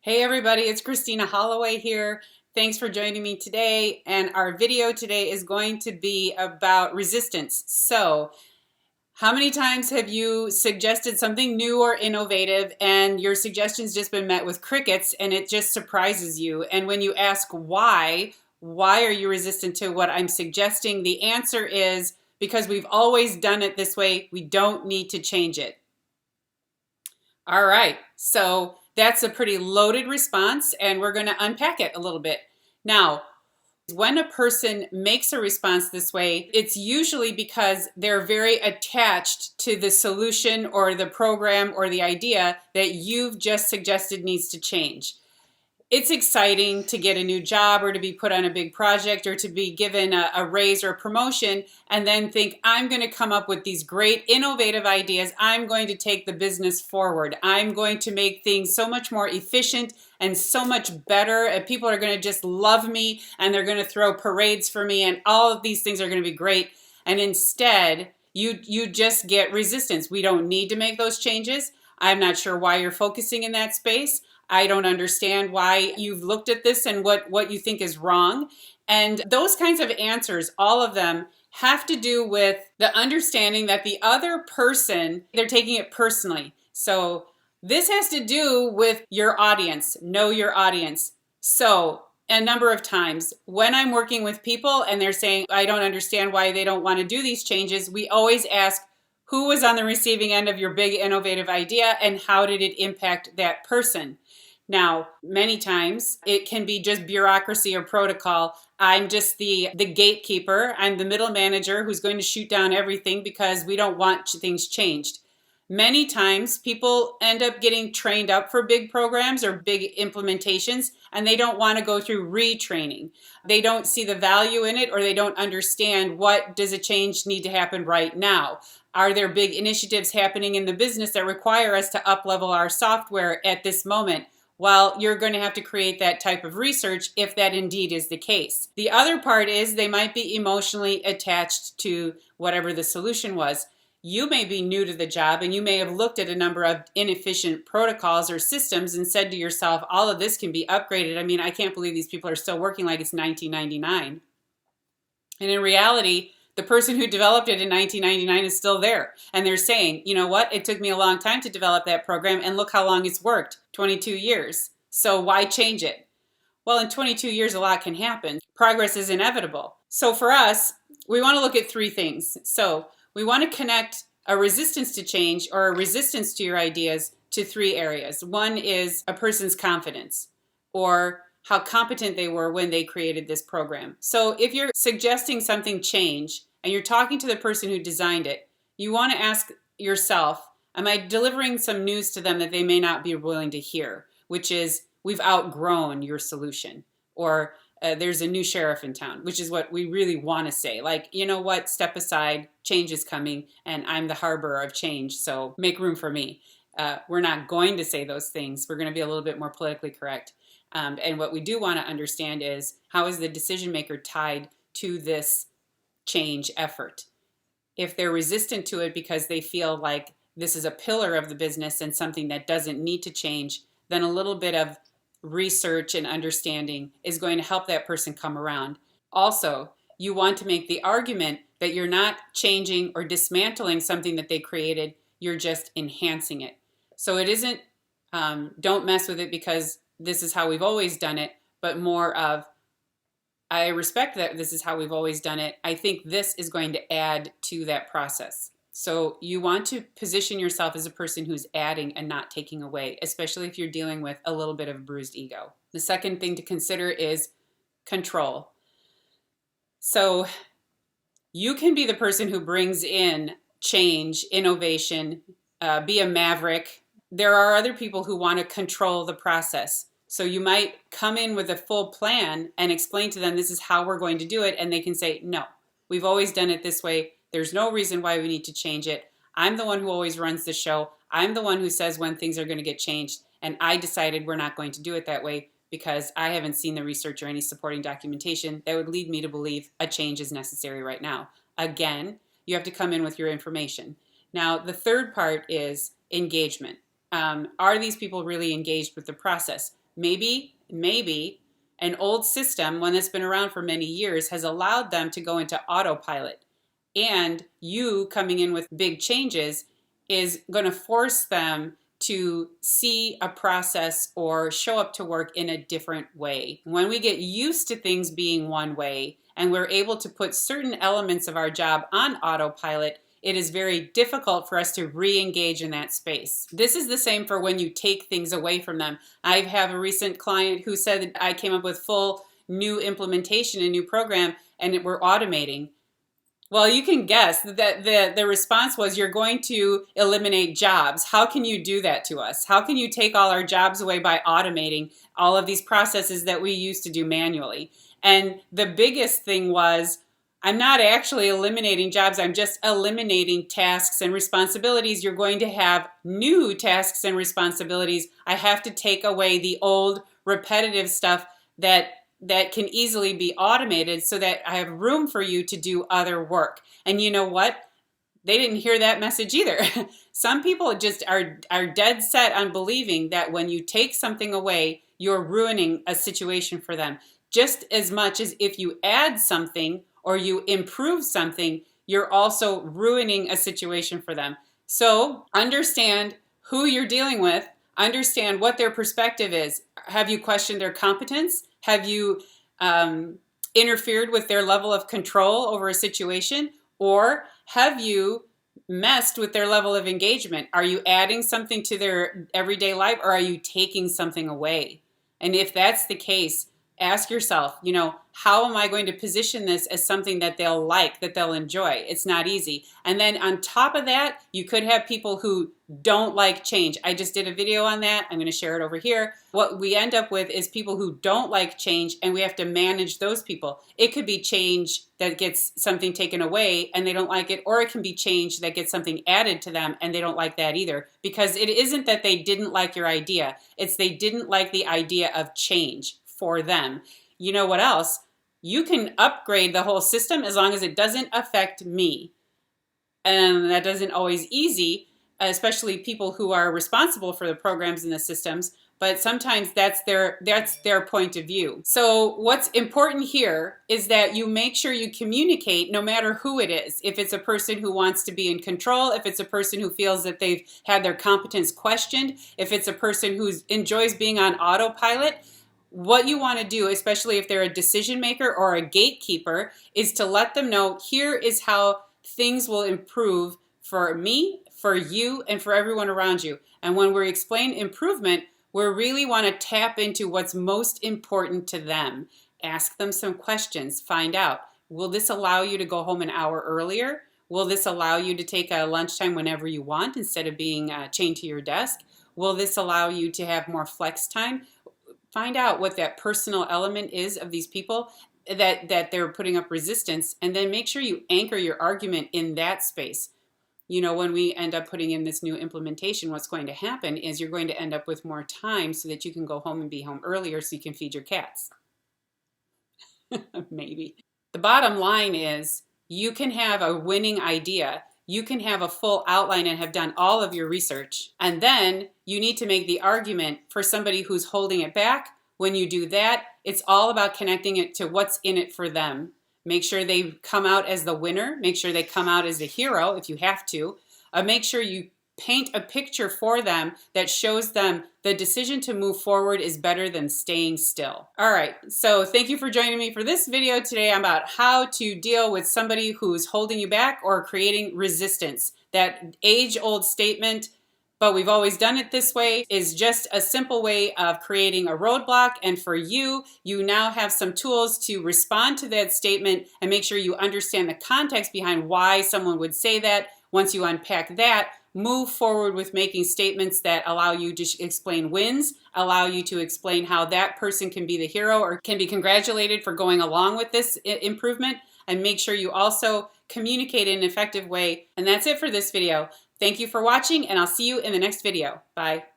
Hey everybody, it's Christina Holloway here. Thanks for joining me today. And our video today is going to be about resistance. So, how many times have you suggested something new or innovative and your suggestion's just been met with crickets and it just surprises you? And when you ask why are you resistant to what I'm suggesting? The answer is because we've always done it this way. We don't need to change it. All right, so that's a pretty loaded response, and we're going to unpack it a little bit. Now, when a person makes a response this way, it's usually because they're very attached to the solution or the program or the idea that you've just suggested needs to change. It's exciting to get a new job or to be put on a big project or to be given a raise or a promotion and then think, I'm going to come up with these great innovative ideas. I'm going to take the business forward. I'm going to make things so much more efficient and so much better. And people are going to just love me and they're going to throw parades for me and all of these things are going to be great. And instead, you just get resistance. We don't need to make those changes. I'm not sure why you're focusing in that space. I don't understand why you've looked at this and what you think is wrong. And those kinds of answers, all of them, have to do with the understanding that the other person, they're taking it personally. So this has to do with your audience. Know your audience. So a number of times when I'm working with people and they're saying, I don't understand why they don't want to do these changes, we always ask, who was on the receiving end of your big innovative idea and how did it impact that person? Now, many times it can be just bureaucracy or protocol. I'm just the gatekeeper. I'm the middle manager who's going to shoot down everything because we don't want things changed. Many times people end up getting trained up for big programs or big implementations and they don't want to go through retraining. They don't see the value in it or they don't understand what does a change need to happen right now. Are there big initiatives happening in the business that require us to up-level our software at this moment? Well, you're going to have to create that type of research if that indeed is the case. The other part is they might be emotionally attached to whatever the solution was. You may be new to the job and you may have looked at a number of inefficient protocols or systems and said to yourself, all of this can be upgraded. I mean, I can't believe these people are still working like it's 1999. And in reality, the person who developed it in 1999 is still there. And they're saying, you know what? It took me a long time to develop that program and look how long it's worked, 22 years. So why change it? Well, in 22 years, a lot can happen. Progress is inevitable. So for us, we want to look at three things. So we want to connect a resistance to change or a resistance to your ideas to three areas. One is a person's confidence or how competent they were when they created this program. So if you're suggesting something change and you're talking to the person who designed it, you want to ask yourself, am I delivering some news to them that they may not be willing to hear, which is, we've outgrown your solution, or there's a new sheriff in town, which is what we really want to say. Like, you know what, step aside, change is coming, and I'm the harbor of change, so make room for me. We're not going to say those things. We're going to be a little bit more politically correct. And what we do want to understand is, how is the decision maker tied to this change effort? If they're resistant to it because they feel like this is a pillar of the business and something that doesn't need to change, then a little bit of research and understanding is going to help that person come around. Also, you want to make the argument that you're not changing or dismantling something that they created, you're just enhancing it. So it isn't, don't mess with it because this is how we've always done it, but more of, I respect that this is how we've always done it. I think this is going to add to that process. So you want to position yourself as a person who's adding and not taking away, especially if you're dealing with a little bit of bruised ego. The second thing to consider is control. So you can be the person who brings in change, innovation, be a maverick. There are other people who want to control the process. So you might come in with a full plan and explain to them, this is how we're going to do it. And they can say, no, we've always done it this way. There's no reason why we need to change it. I'm the one who always runs the show. I'm the one who says when things are going to get changed. And I decided we're not going to do it that way because I haven't seen the research or any supporting documentation that would lead me to believe a change is necessary right now. Again, you have to come in with your information. Now, the third part is engagement. Are these people really engaged with the process? maybe an old system, one that's been around for many years, has allowed them to go into autopilot. And you coming in with big changes is going to force them to see a process or show up to work in a different way. When we get used to things being one way and we're able to put certain elements of our job on autopilot, it is very difficult for us to re-engage in that space. This is the same for when you take things away from them. I have a recent client who said that I came up with full new implementation, a new program, and we're automating. Well, you can guess that the response was, you're going to eliminate jobs. How can you do that to us? How can you take all our jobs away by automating all of these processes that we used to do manually? And the biggest thing was, I'm not actually eliminating jobs. I'm just eliminating tasks and responsibilities. You're going to have new tasks and responsibilities. I have to take away the old repetitive stuff that can easily be automated so that I have room for you to do other work. And you know what? They didn't hear that message either. Some people just are dead set on believing that when you take something away, you're ruining a situation for them. Just as much as if you add something or you improve something, you're also ruining a situation for them. So understand who you're dealing with. Understand what their perspective is. Have you questioned their competence? Have you interfered with their level of control over a situation? Or have you messed with their level of engagement? Are you adding something to their everyday life, or are you taking something away? And if that's the case, ask yourself, how am I going to position this as something that they'll like, that they'll enjoy? It's not easy. And then on top of that, you could have people who don't like change. I just did a video on that. I'm going to share it over here. What we end up with is people who don't like change, and we have to manage those people. It could be change that gets something taken away and they don't like it, or it can be change that gets something added to them and they don't like that either. Because it isn't that they didn't like your idea. It's they didn't like the idea of change for them. You know what else? You can upgrade the whole system as long as it doesn't affect me. And that doesn't always easy, especially people who are responsible for the programs and the systems, but sometimes that's their point of view. So what's important here is that you make sure you communicate no matter who it is. If it's a person who wants to be in control, if it's a person who feels that they've had their competence questioned, if it's a person who enjoys being on autopilot, what you want to do, especially if they're a decision maker or a gatekeeper, is to let them know, here is how things will improve for me, for you, and for everyone around you. And when we explain improvement, we really want to tap into what's most important to them. Ask them some questions. Find out, will this allow you to go home an hour earlier? Will this allow you to take a lunchtime whenever you want instead of being chained to your desk? Will this allow you to have more flex time? Find out what that personal element is of these people that they're putting up resistance, and then make sure you anchor your argument in that space. When we end up putting in this new implementation, what's going to happen is you're going to end up with more time so that you can go home and be home earlier so you can feed your cats. Maybe. The bottom line is, you can have a winning idea. You can have a full outline and have done all of your research. And then you need to make the argument for somebody who's holding it back. When you do that, it's all about connecting it to what's in it for them. Make sure they come out as the winner. Make sure they come out as the hero if you have to. Make sure you paint a picture for them that shows them the decision to move forward is better than staying still. All right, so thank you for joining me for this video today about how to deal with somebody who's holding you back or creating resistance. That age-old statement, but we've always done it this way, is just a simple way of creating a roadblock. And for you, you now have some tools to respond to that statement and make sure you understand the context behind why someone would say that. Once you unpack that, move forward with making statements that allow you to explain wins, allow you to explain how that person can be the hero or can be congratulated for going along with this improvement, and make sure you also communicate in an effective way. And that's it for this video. Thank you for watching, and I'll see you in the next video. Bye.